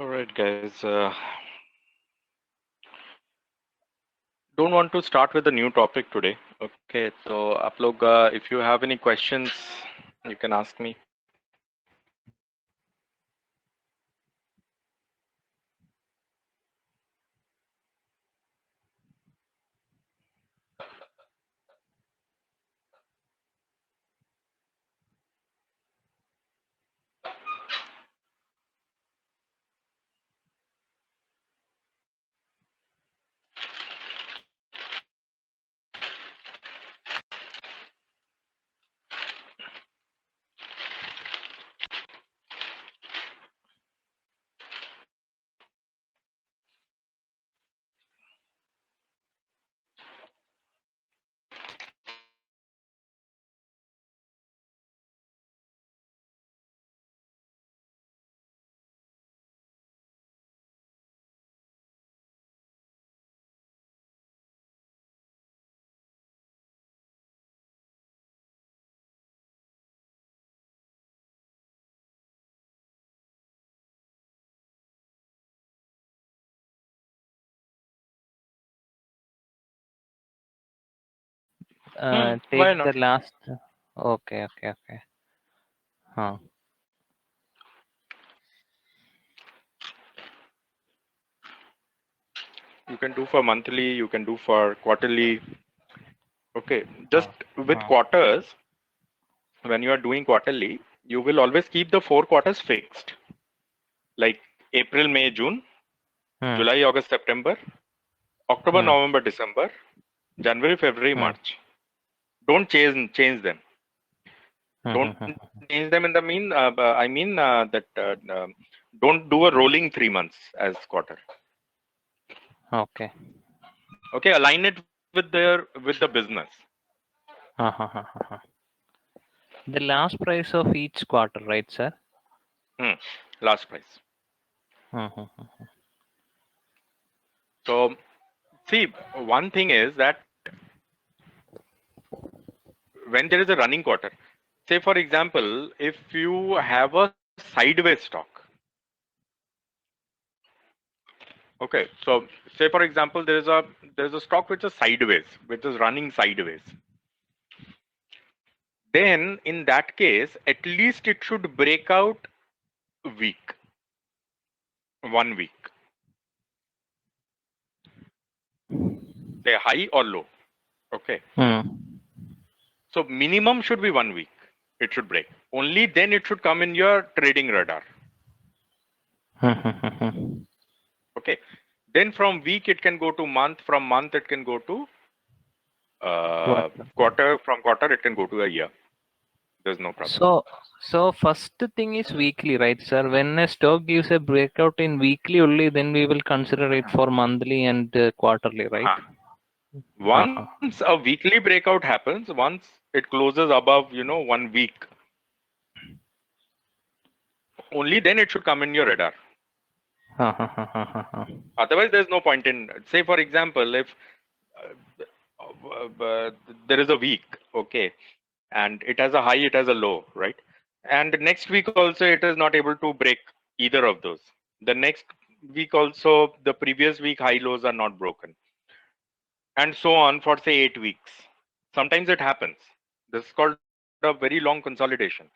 All right, guys. Don't want to start with a new topic today. Okay, so आप लोग if you have any questions, you can ask me. Take Why not? the last. Okay, okay, okay. Huh. You can do for monthly. You can do for quarterly. Okay, just Huh. with Huh. quarters. When you are doing quarterly, you will always keep the 4 quarters fixed, like April, May, June, Hmm. July, August, September, October, Hmm. November, December, January, February, Hmm. March. Don't change them. Hmm. Don't Hmm. change them in the mean. I mean that don't do a rolling 3 months as quarter. Okay. Okay, align it with the business. Huh. Huh. Huh. Huh. Huh. The last price of each quarter, right, sir? Hmm. Last price. Hmm. Hmm. Hmm. So see, one thing is that when there is a running quarter, say for example, if you have a sideways stock, okay, so say for example there is a stock which is sideways, which is running sideways, then in that case at least it should break out week, 1 week, say high or low. Okay, Hmm. so minimum should be 1 week. It should break. Only then it should come in your trading radar. Hmm. Hmm. Hmm. Hmm. Okay. Then from week it can go to month. From month it can go to Quarter. quarter. From quarter it can go to a year. There's no problem. So first thing is weekly, right, sir? When a stock gives a breakout in weekly only, then we will consider it for monthly and quarterly, right? Huh. Huh. Huh. Once a weekly breakout happens, once it closes above 1 week, only then it should come in your radar. Huh. Huh. Huh. Huh. Huh. Huh. Otherwise, there's no point in. Say for example, if there is a week, okay, and it has a high, it has a low, right? And next week also it is not able to break either of those. The next week also, the previous week high lows are not broken, and so on for say 8 weeks. Sometimes it happens. This is called a very long consolidation.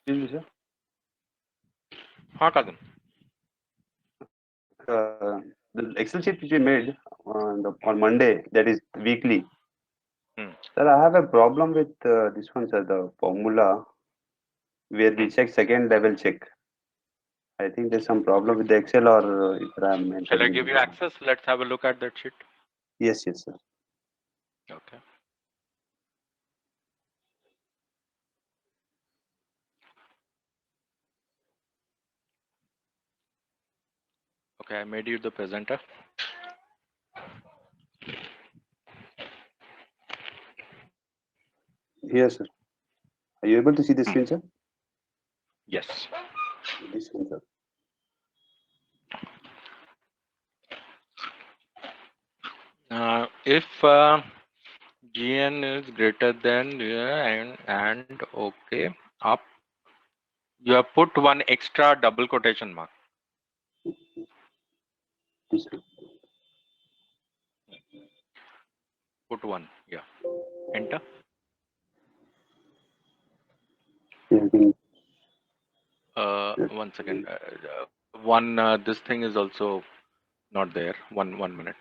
Excuse me, sir. Huh, cousin? The Excel sheet which we made on Monday, that is weekly. Hmm. Sir, I have a problem with this one, sir. The formula where we Hmm. check second level check. I think there's some problem with the Excel, or if I'm Shall I entering give the you wrong. access? Let's have a look at that sheet. Yes, yes, sir. Okay. Okay, I made you the presenter. Here, sir. Are you able to see the screen, sir? Yes. This one, sir. If GN is greater than and okay up, you have put one extra double quotation mark. This one. Put one. Yeah. Enter. Yeah, I think, One second. This thing is also not there. One minute.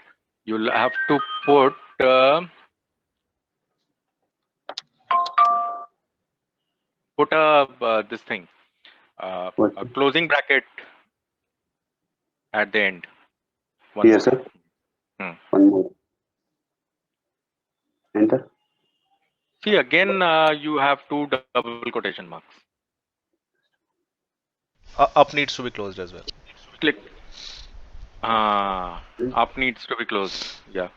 You'll have to put this thing what? a closing bracket at the end. One Here, more. sir. Hmm. One more. Enter. See again, you have two double quotation marks. Up needs to be closed as well. Click. Up needs to be closed. Yeah.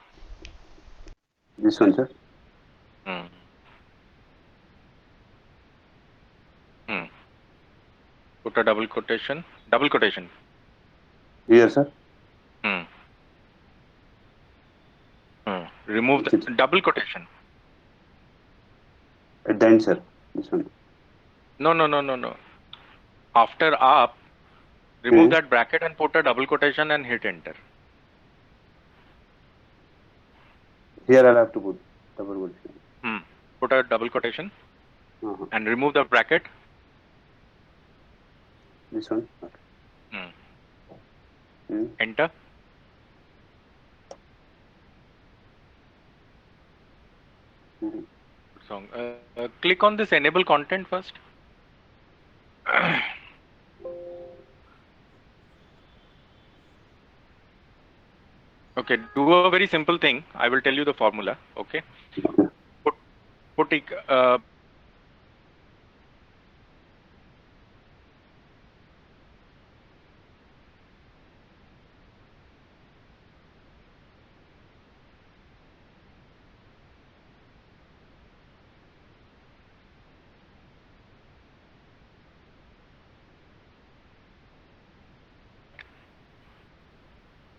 This one, sir. Hmm. Hmm. Put a double quotation. Double quotation. Here, sir. Hmm. Hmm. Remove Is it the double quotation. at the end, sir? This one. No. After up, remove that bracket and put a double quotation and hit enter. Here, I'll have to put double quotation. Hmm. Put a double quotation Uh-huh. and remove the bracket. This one. Okay. Hmm. Hmm. Enter. Mhm. Song. Click on this enable content first. Okay, do a very simple thing. I will tell you the formula. Okay. Okay. Put put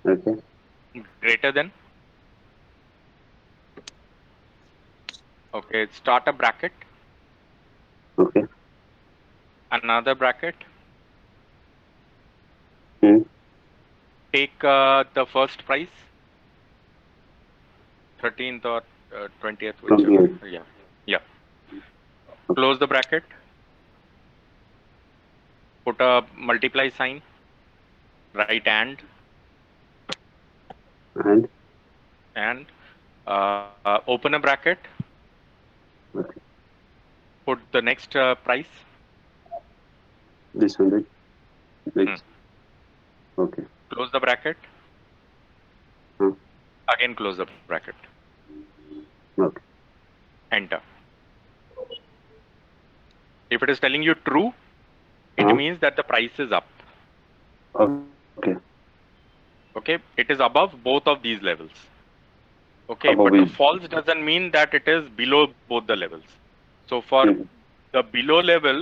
Okay. greater than. Okay, start a bracket, Okay. another bracket. Hmm. Take the first price, 13th or 20th, From whichever. here. Yeah. Close the bracket. Put a multiply sign. Right And and open a bracket. okay. Put the next price. This one, right? Hmm. Next. Okay. Close the bracket. Huh. Again close the bracket. Okay. Enter. If it is telling you true, it Huh. means that the price is up. Okay. Okay, it is above both of these levels. Okay, Above but it. false doesn't mean that it is below both the levels. So for Mhm. the below level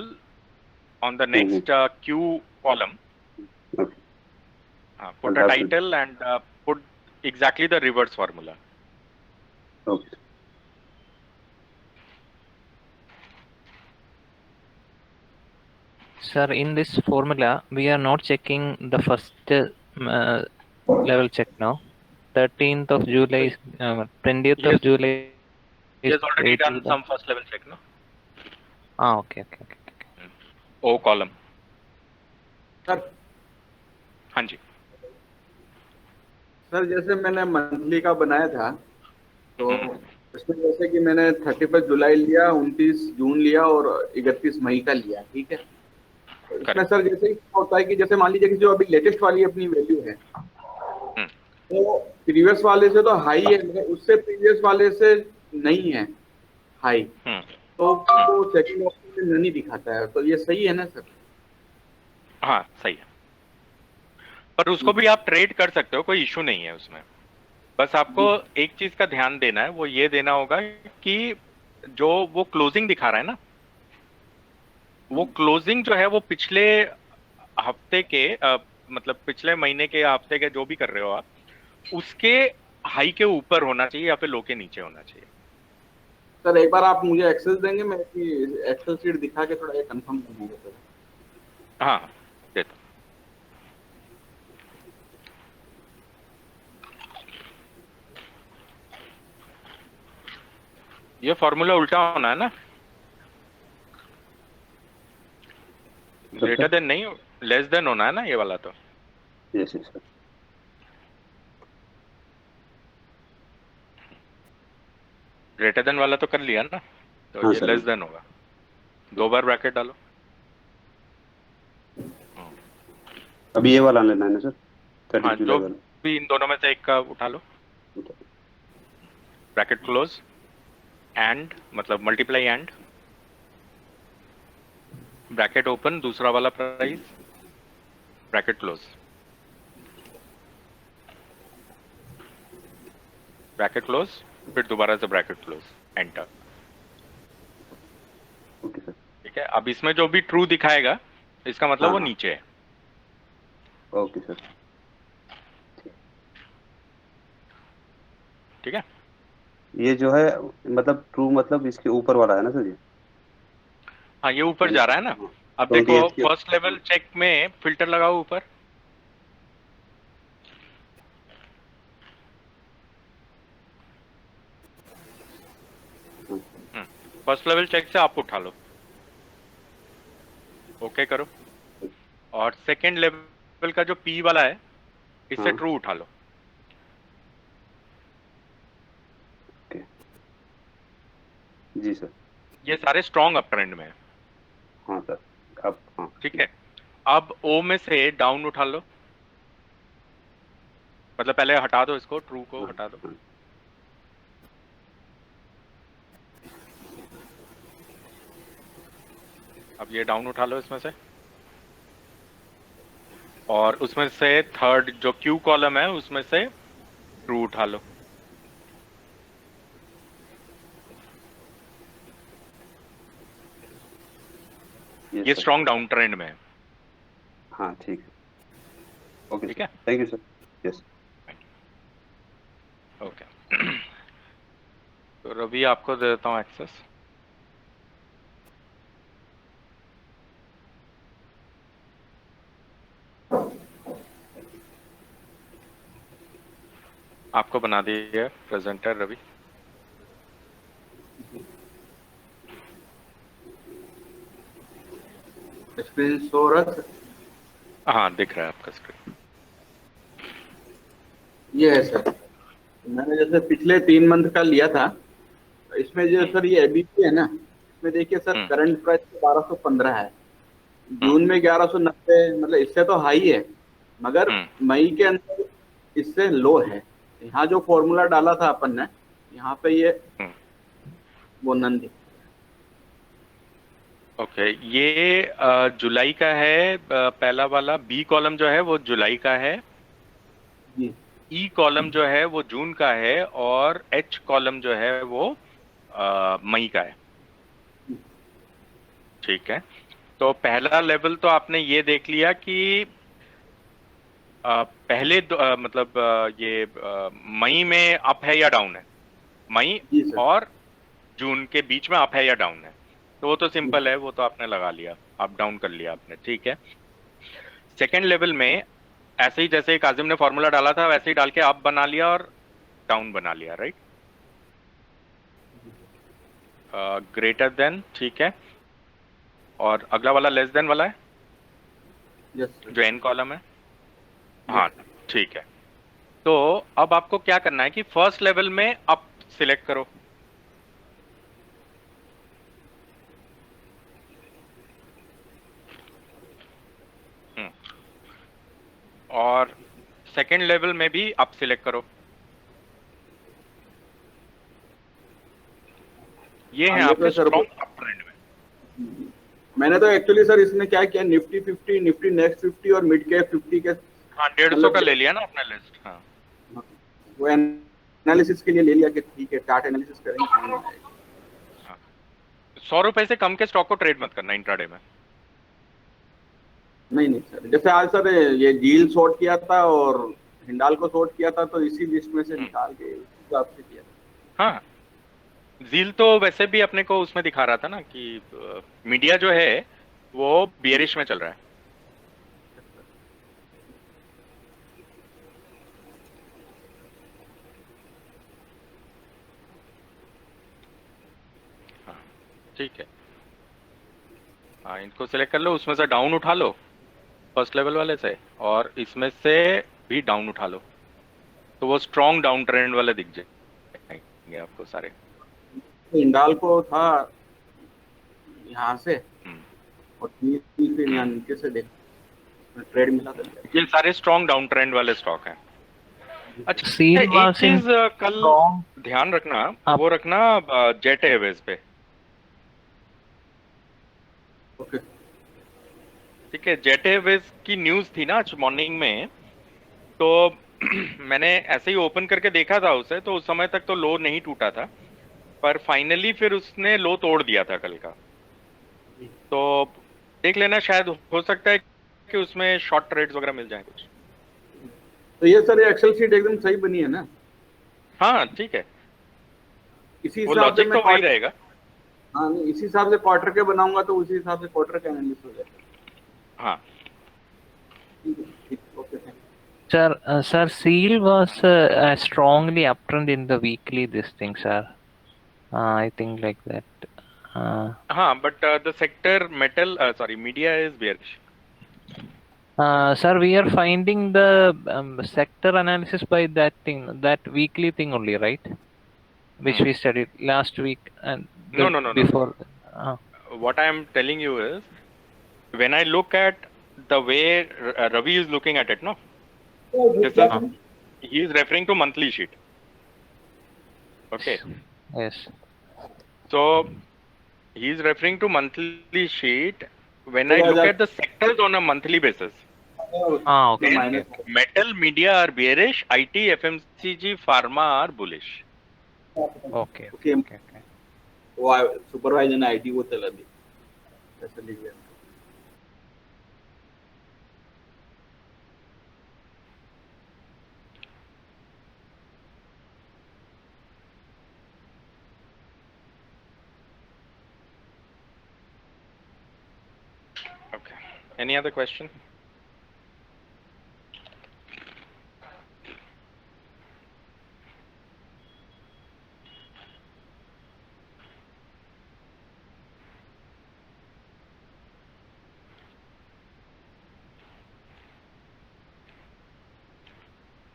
on the next Q column, Okay. put I'll a have to. title and put exactly the reverse formula. Okay. Sir, in this formula, we are not checking the first level check now. 13th of July is 20th He has, of July is he has already 80. done some first level check, no? Okay. O column. Sir हाँ जी. Sir जैसे मैंने monthly का बनाया था तो उसमें जैसे कि मैंने 31 जुलाई लिया, 29 जून लिया और 31 मई का लिया, ठीक है. तो इसमें सर जैसे ही होता है कि जैसे मान लीजिए कि जो अभी लेटेस्ट वाली अपनी वैल्यू है तो प्रीवियस वाले से तो हाई है मगर उससे प्रीवियस वाले से नहीं है हाई, तो वो सेकंड ऑप्शन में नहीं दिखाता है. तो ये सही है ना सर? हाँ सही है. पर उसको भी आप ट्रेड कर सकते हो, कोई इशू नहीं है उसमें। बस आपको एक चीज का ध्यान देना है, वो ये देना होगा कि जो वो क्लोजिंग दिखा रहा है ना, वो क्लोजिंग जो है वो पिछले हफ्ते के मतलब पिछले महीने के हफ्ते के जो भी कर रहे हो आप, उसके हाई के ऊपर होना चाहिए या फिर लो के नीचे होना चाहिए। सर एक बार आप मुझे एक्सेस देंगे, मैं एक्सेल शीट दिखा के थोड़ा ये कंफर्म कर दूंगा सर। हाँ, देता हूं। ये फॉर्मूला उल्टा होना है ना, ग्रेटर देन नहीं, लेस देन होना है ना ये वाला तो। Yes yes sir. Greater than वाला तो कर लिया ना, तो हाँ ये सर। लेस देन होगा। 2 बार ब्रैकेट डालो। अभी ये वाला लेना है ना सर, 30 हाँ, जुलाई जो वाला। भी इन दोनों में से एक का उठा लो। ब्रैकेट क्लोज, एंड मतलब मल्टीप्लाई एंड, ब्रैकेट ओपन, दूसरा वाला price, bracket close, bracket close, फिर दोबारा से bracket close, enter. Okay sir. ठीक है, अब इसमें जो भी ट्रू दिखाएगा इसका मतलब हाँ वो हाँ। नीचे है। Okay sir. ठीक है, ये जो है मतलब ट्रू मतलब इसके ऊपर वाला है ना सर ये? हाँ ये ऊपर जा रहा है ना। अब देखो 28 के। फर्स्ट लेवल चेक में फिल्टर लगाओ ऊपर। फर्स्ट लेवल चेक से आप उठा लो, ओके करो। और सेकंड लेवल का जो पी वाला है, इससे हाँ। ट्रू उठा लो। ओके जी सर। ये सारे स्ट्रॉन्ग अप ट्रेंड में है। हाँ सर। अब हाँ ठीक है, अब ओ में से डाउन उठा लो, मतलब पहले हटा दो इसको, ट्रू को हाँ हटा दो। हाँ। अब ये डाउन उठा लो इसमें से, और उसमें से थर्ड जो क्यू कॉलम है उसमें से ट्रू उठा लो। ये सर। स्ट्रॉन्ग डाउन ट्रेंड में है। हाँ ठीक है। ओके ठीक सर, है, thank you sir. Yes. Okay. तो रवि आपको दे देता हूँ एक्सेस। आपको बना दिया प्रेजेंटर रवि। स्क्रीन शो रहा है? हाँ दिख रहा है आपका स्क्रीन। ये है सर, मैंने जैसे पिछले 3 मंथ का लिया था, इसमें जो सर ये एबीसी है ना, इसमें देखिए सर करंट प्राइस 1215 है, जून में 1190, मतलब इससे तो हाई है, मगर मई के अंदर इससे लो है। यहाँ जो फॉर्मूला डाला था अपन ने, यहाँ पे ये वो नन दिखा। ओके, ये जुलाई का है। पहला वाला बी कॉलम जो है वो जुलाई का है, जी ई कॉलम जो है वो जून का है, और एच कॉलम जो है वो मई का है। ठीक है, तो पहला लेवल तो आपने ये देख लिया कि पहले मतलब ये मई में अप है या डाउन है, मई जी सर। और जून के बीच में अप है या डाउन है, तो वो तो सिंपल है, वो तो आपने लगा लिया, अप डाउन कर लिया आपने। ठीक है, सेकेंड लेवल में ऐसे ही जैसे काजिम ने फॉर्मूला डाला था वैसे ही डाल के अप बना लिया और डाउन बना लिया, राइट। ग्रेटर देन, ठीक है, और अगला वाला लेस देन वाला है यस सर। जो एन कॉलम है। हाँ ठीक है, तो अब आपको क्या करना है कि फर्स्ट लेवल में अप सिलेक्ट करो, और सेकेंड लेवल में भी अप सिलेक्ट करो। ये है ये आपके तो सर स्ट्रॉन्ग अप ट्रेंड में। मैंने तो एक्चुअली सर इसमें क्या किया, निफ्टी 50, निफ्टी नेक्स्ट 50 और मिड कैप 50 के हाँ 150 का ले लिया ना आपने लिस्ट। हाँ वो एनालिसिस के लिए ले लिया कि ठीक है चार्ट एनालिसिस करेंगे समझ में आएगा। 100 रुपए से कम के स्टॉक को ट्रेड मत करना इंट्राडे में। नहीं नहीं सर, जैसे आज सर ये डील शॉर्ट किया था और हिंडाल को शॉर्ट किया था, तो इसी लिस्ट में से निकाल के उस हिसाब से किया था। हाँ जील तो वैसे भी अपने को उसमें दिखा रहा था ना कि मीडिया जो है वो बियरिश में चल रहा है। हाँ ठीक है, हाँ इनको सिलेक्ट कर लो, उसमें से डाउन उठा लो फर्स्ट लेवल वाले से, और इसमें से भी डाउन उठा लो, तो वो स्ट्रॉन्ग डाउन ट्रेंड वाले दिख जाएंगे आपको सारे। हिंडाल को था यहाँ से हम्म, और फिर यहाँ नीचे से देख ट्रेड मिला था। ये सारे स्ट्रॉन्ग डाउन ट्रेंड वाले स्टॉक हैं। अच्छा Seal एक was in चीज कल strong ध्यान रखना, up. वो रखना जेट एयरवेज पे, ओके ठीक है। जेट एयरवेज की न्यूज थी ना आज मॉर्निंग में, तो मैंने ऐसे ही ओपन करके देखा था उसे, तो उस समय तक तो लो नहीं टूटा था, पर फाइनली फिर उसने लो तोड़ दिया था कल का। तो देख लेना, शायद हो सकता है कि उसमें शॉर्ट ट्रेड्स वगैरह मिल जाए कुछ। तो ये सर एक्सेल शीट एकदम सही बनी है ना? हाँ ठीक है, इसी वो हिसाब से लॉजिक मैं तो वही रहेगा। हाँ नहीं, इसी हिसाब से क्वार्टर के बनाऊंगा तो उसी हिसाब से क्वार्टर का एनालिसिस हो जाएगा। हाँ ठीक, okay thank Sir, Seal was strongly uptrend in the weekly this thing, sir. I think like that. हाँ, but the sector metal sorry media is bearish. Sir, we are finding the sector analysis by that thing, that weekly thing only, right? Which we studied last week and No, the no, no, no, no. before. What I am telling you is, when I look at the way Ravi is looking at it, no, this is he is referring to monthly sheet. Okay, Yes. so he is referring to monthly sheet. When I look at the sectors on a monthly basis, Okay. then Okay. metal, media are bearish, IT, FMCG, pharma are bullish. Okay. Okay. Okay. Okay. वो supervisor ने IT वो चला दी, ऐसा लिख दिया। Okay. Any other question?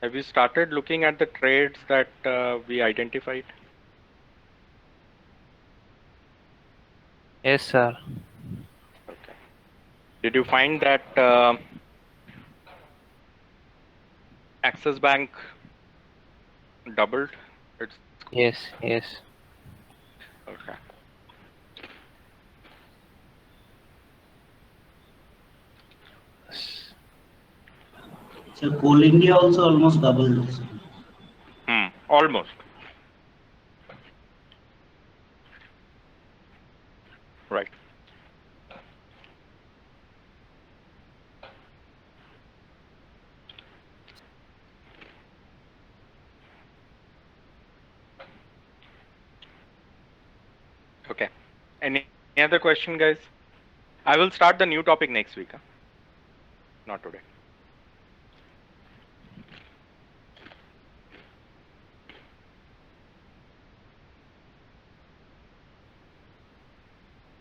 Have you started looking at the trades that we identified? Yes, sir. Okay. Did you find that Axis Bank doubled its score? Yes. Yes. Okay. So Coal India also almost doubled. Almost. Right. Okay. Any other question, guys? I will start the new topic next week. Huh? Not today.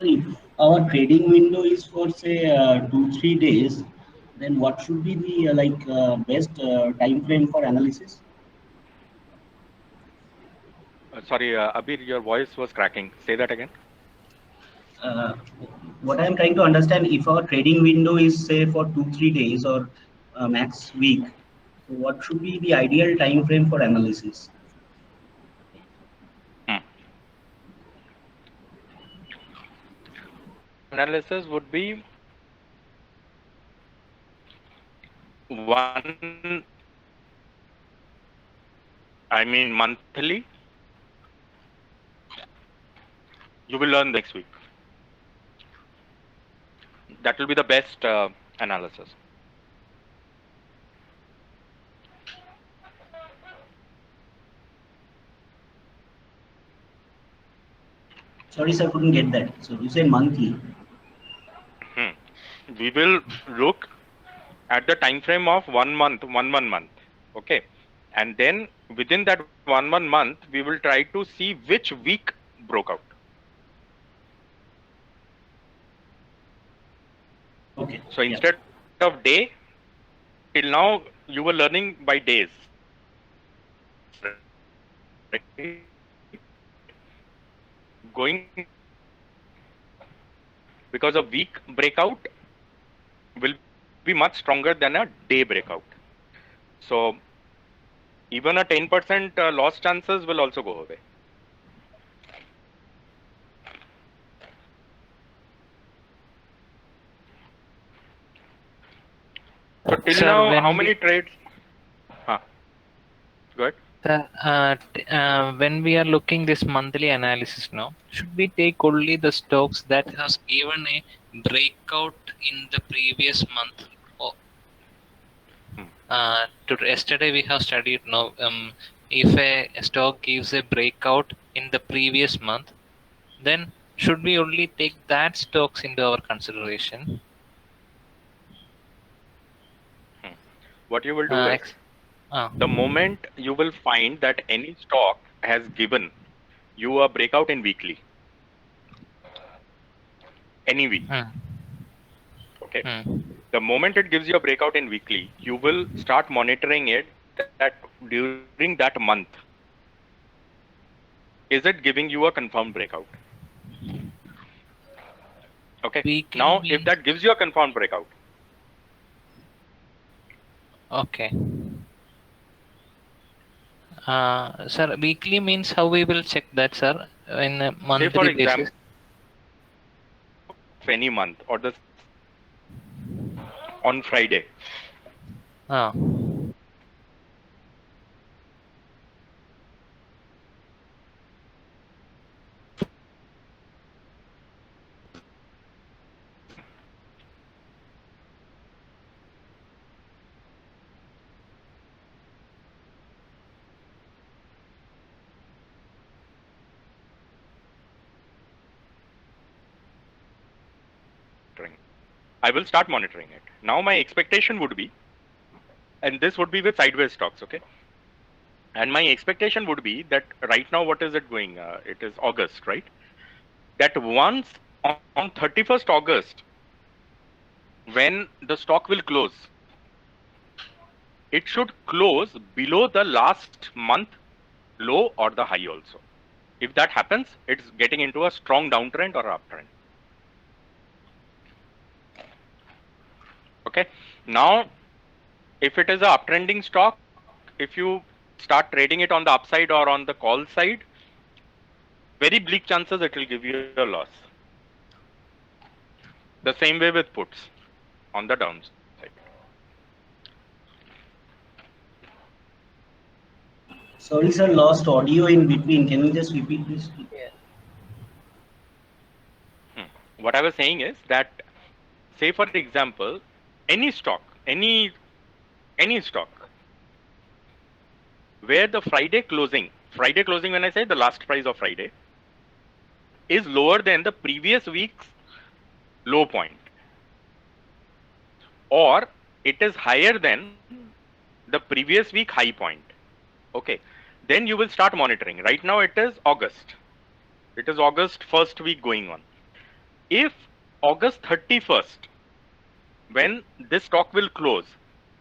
If our trading window is for say 2-3 days, then what should be the best time frame for analysis? Sorry, Abir, your voice was cracking. Say that again. Uh, what I am trying to understand, if our trading window is say for 2-3 days or max week, so what should be the ideal time frame for analysis? Analysis would be one, I mean monthly, you will learn next week. That will be the best analysis. Sorry, sir, couldn't get that. So you say monthly. We will look at the time frame of 1 month, month. Okay. And then within that 1 month, we will try to see which week broke out. Okay. So Yeah. instead of day, till now you were learning by days. Right? Going because a week breakout will be much stronger than a day breakout. So even a 10% loss chances will also go away. So till Sir, now, when how we many trades? Go ahead. Sir, when we are looking this monthly analysis now, should we take only the stocks that has given a breakout in the previous month? Or, yesterday we have studied now. If a stock gives a breakout in the previous month, then should we only take that stocks into our consideration? What you will do is, the moment you will find that any stock has given you a breakout in weekly, any week, okay, the moment it gives you a breakout in weekly, you will start monitoring it that during that month, is it giving you a confirmed breakout? Okay. Weekly Now, if means that gives you a confirmed breakout, okay. Sir, weekly means how we will check that, sir, in a say for monthly example, basis? of any month or the on Friday, Ah, I will start monitoring it. Now, my expectation would be, and this would be with sideways stocks, okay? And my expectation would be that right now, what is it going? It is August, right? That once on 31st August, when the stock will close, it should close below the last month low or the high also. If that happens, it's getting into a strong downtrend or uptrend. Okay. Now, if it is a uptrending stock, if you start trading it on the upside or on the call side, very bleak chances it will give you a loss. The same way with puts on the downside. Sorry, sir, lost audio in between. Can you just repeat this? What I was saying is that, say for example, any stock, any stock, where the Friday closing when I say the last price of Friday, is lower than the previous week's low point, or it is higher than the previous week high point. Okay, then you will start monitoring. Right now it is August. It is August first week going on. If August 31st, when this stock will close,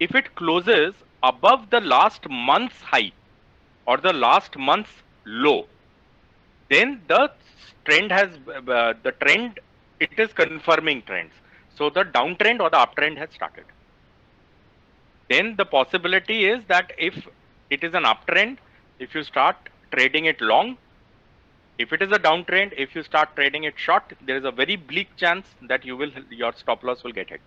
if it closes above the last month's high or the last month's low, then the trend, it is confirming trends. So the downtrend or the uptrend has started. Then the possibility is that if it is an uptrend, if you start trading it long, if it is a downtrend, if you start trading it short, there is a very bleak chance that your stop loss will get hit.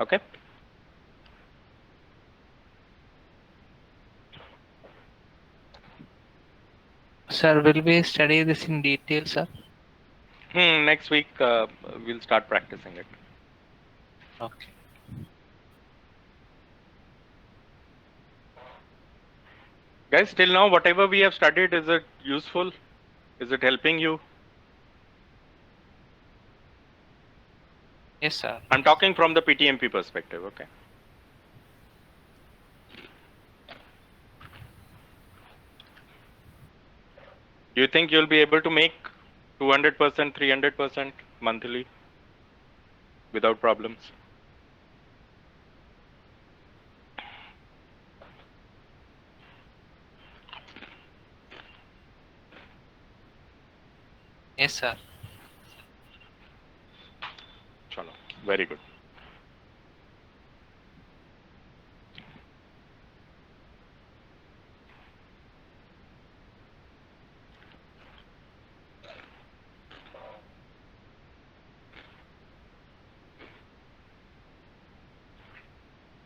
Okay. Sir, will we study this in detail, sir? Next week we'll start practicing it. Okay. Guys, till now, whatever we have studied, is it useful? Is it helping you? Yes, sir. I'm talking from the PTMP perspective, okay? Do you think you'll be able to make 200%, 300% monthly without problems? Yes, sir. Chalo, very good.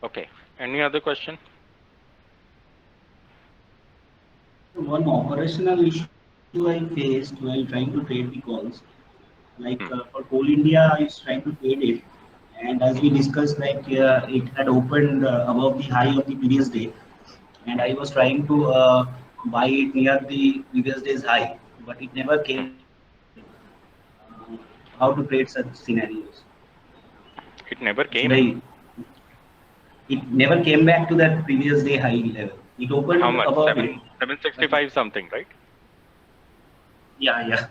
Okay, any other question? One operational issue I faced while trying to trade the calls, like for Coal India, I was trying to trade it, and as we discussed, like it had opened above the high of the previous day, and I was trying to buy it near the previous day's high, but it never came back. How to trade such scenarios? It never Should came. I? It never came back to that previous day high level. It How opened much? above it, but 765 something, right? yeah.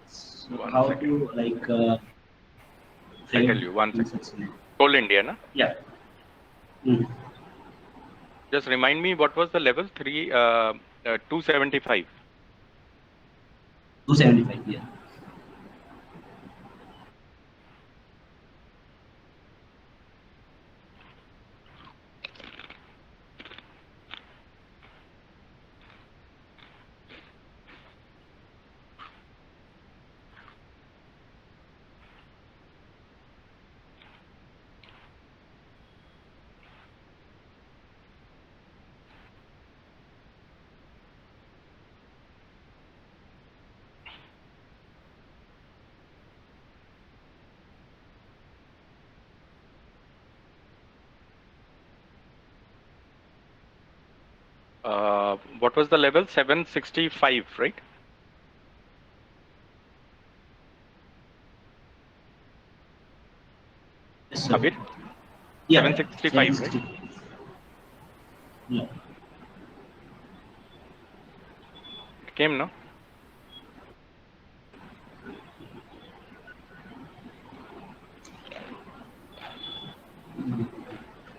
So One how second. to like I trade tell you, one in second. such scenario? Coal India, na? Yeah. Mm. Just remind me, what was the level? 275. 275. Yeah. What was the level? 765, right? Yes, sir. Abir? Yeah. 765, right? 760. Yeah. It came, no?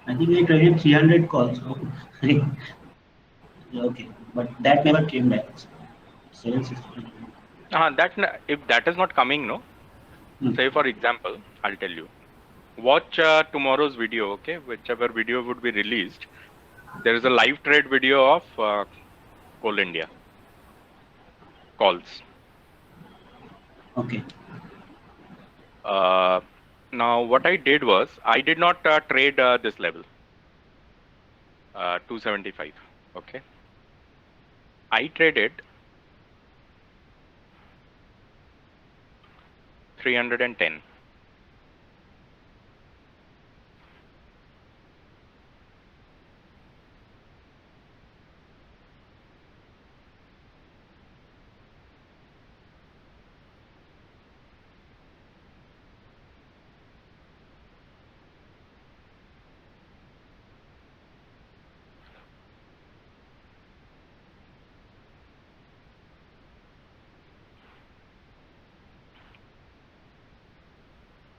I think I traded 300 calls. So yeah, okay, but that never came back. 760. If that is not coming, no? Hmm. Say for example, I'll tell you. Watch tomorrow's video, okay? Whichever video would be released. There is a live trade video of Coal India calls. Okay. Now, what I did was, I did not trade this level, 275, okay? I traded 310.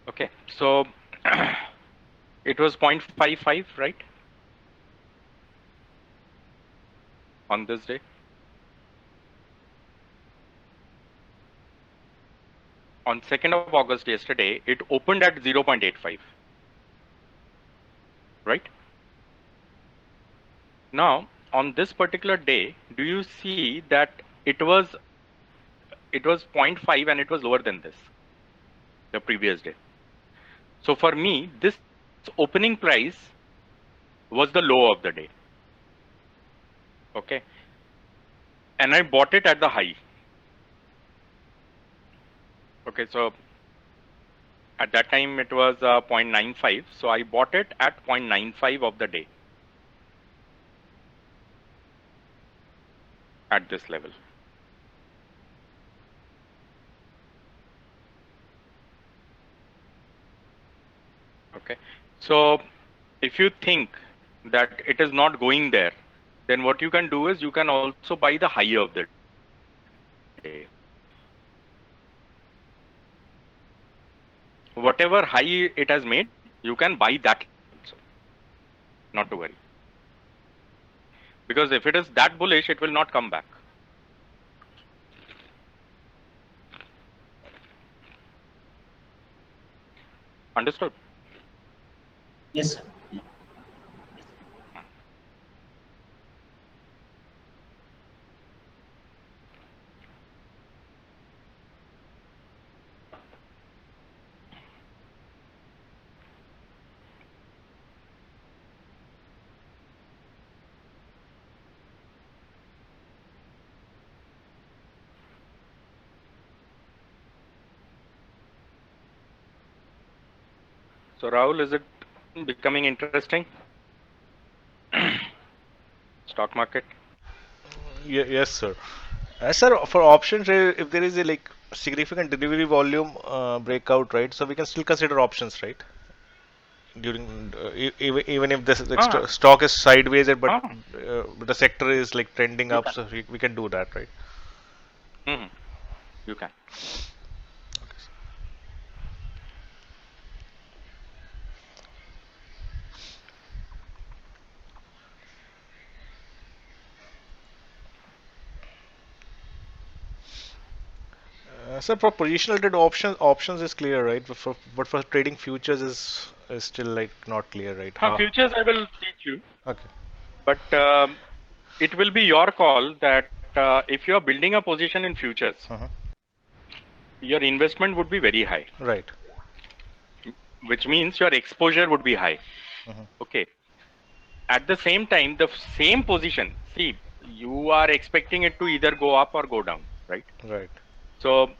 Okay, so it was 0.55, right? On this day. On 2nd of August yesterday, it opened at 0.85, right? Now, on this particular day, do you see that it was 0.5 and it was lower than this the previous day? So for me, this opening price was the low of the day. Okay. And I bought it at the high. Okay. So at that time it was 0.95. So I bought it at 0.95 of the day at this level. Okay. So if you think that it is not going there, then what you can do is you can also buy the high of the day. Whatever high it has made, you can buy that also. Not to worry. Because if it is that bullish, it will not come back. Understood? Yes, sir. So Rahul, is it becoming interesting? Stock market? Yes, sir. Sir, for options, if there is a like significant delivery volume breakout, right? So we can still consider options, right? During even if this like, Ah, stock is sideways, but ah. the sector is like trending You up, can. so we can do that, right? Mhm. You can. So for positional trade options is clear, right? But for trading futures is still like not clear, right? How? Futures I will teach you, Okay. but it will be your call that if you are building a position in futures, Uh-huh. your investment would be very high, Right. which means your exposure would be high. Mhm. Okay. At the same time, the same position, see, you are expecting it to either go up or go down, right? Right. So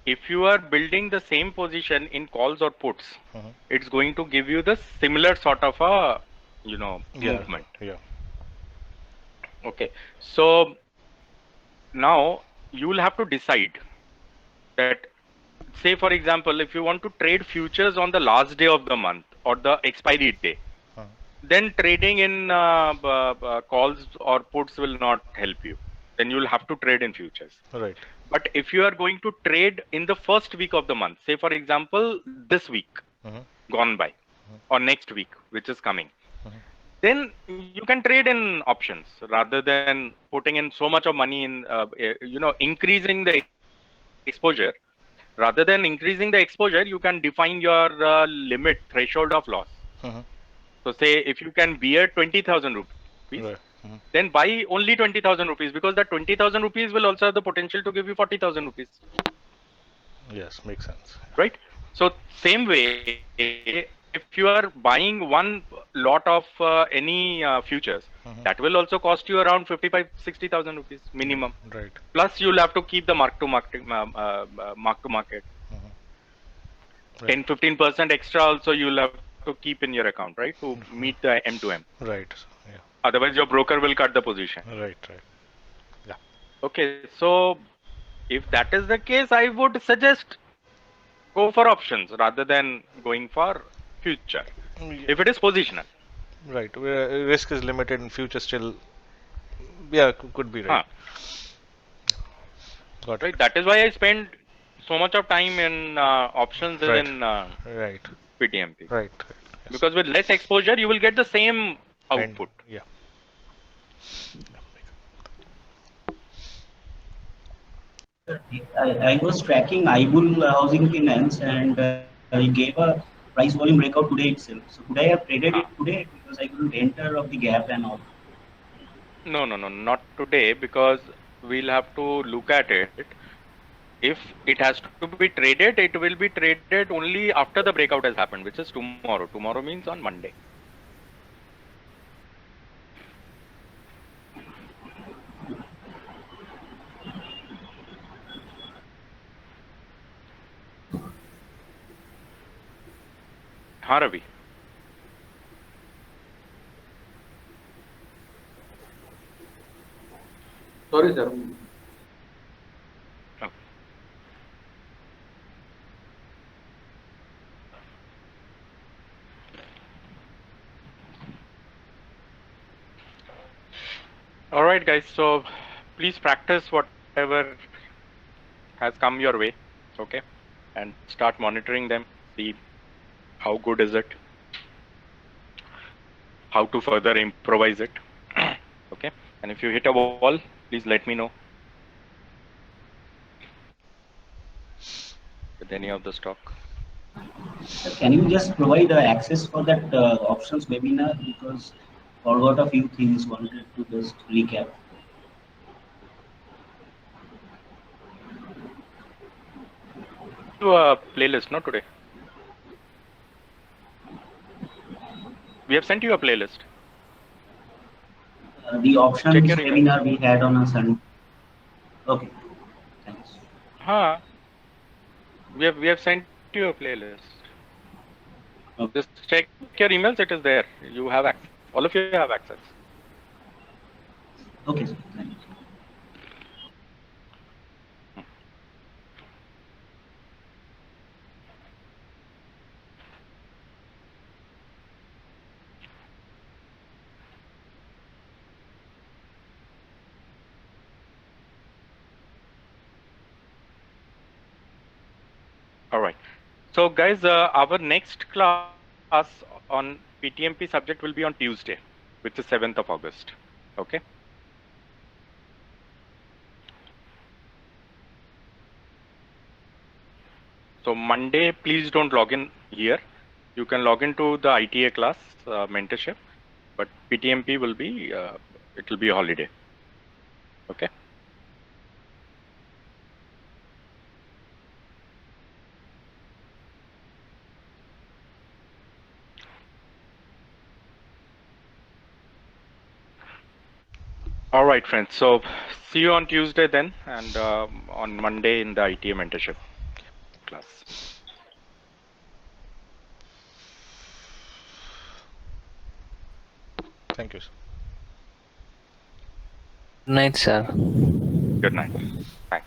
if you are building the same position in calls or puts, Mhm. it's going to give you the similar sort of a, Yeah. movement. Yeah. Okay. So now you will have to decide that, say, for example, if you want to trade futures on the last day of the month or the expiry day, Uh-huh. then trading in calls or puts will not help you. Then you'll have to trade in futures. Right. But if you are going to trade in the first week of the month, say for example, this week Mhm. gone by or next week, which is coming, Mhm. then you can trade in options rather than putting in so much of money in, increasing the exposure. Rather than increasing the exposure, you can define your limit threshold of loss. Mhm. So say if you can bear 20,000 rupees, Right. Mhm. then buy only 20,000 rupees, because that 20,000 rupees will also have the potential to give you 40,000 rupees, Yes, makes sense. right? So same way, if you are buying one lot of any futures, that will Mhm. also cost you around 55-60,000 rupees minimum. Right. Plus you'll have to keep the mark to market. Mhm. Right. 10-15% extra also you'll have to keep in your account, right, to meet the M2M. Right. Yeah. Otherwise your broker will cut the position. Right. Right. Yeah. Okay, so if that is the case, I would suggest go for options rather than going for future. Yeah. If it is positional, Right. Where risk is limited in future still. Yeah, could be right. huh? Got it. Right. That is why I spend so much of time in options Right. in Right. PTMP, Right. Right. Yes. because with less exposure you will get the same And output. yeah. I was tracking iBull Housing Finance and it gave a price volume breakout today itself. So could I have traded it Huh. today because I couldn't enter of the gap and all? No, not today, because we'll have to look at it. If it has to be traded, it will be traded only after the breakout has happened, which is tomorrow. Tomorrow means on Monday. हाँ Ravi. Sorry, sir. All right, guys. So please practice whatever has come your way, okay, and start monitoring them. See how good is it, how to further improvise it, okay. And if you hit a wall, please let me know with any of the stock. Can you just provide access for that options webinar, because forgot a few things, wanted to just recap. To a playlist, not today. We have sent you a playlist. The Check options your emails. webinar we had on a Sunday. Okay, thanks. Huh. We have sent you a playlist. Okay. Just check your emails. It is there. You have access. All of you have access. Okay, sir. Thanks. All right. So, guys, our next class on PTMP subject will be on Tuesday, which is 7th of August. Okay. So, Monday, please don't log in here. You can log into the ITA class mentorship, but PTMP will be it will be a holiday. Okay. All right, friends. So, see you on Tuesday then, and on Monday in the ITA mentorship class. Thank you, sir. Good night, sir. Good night. Thanks.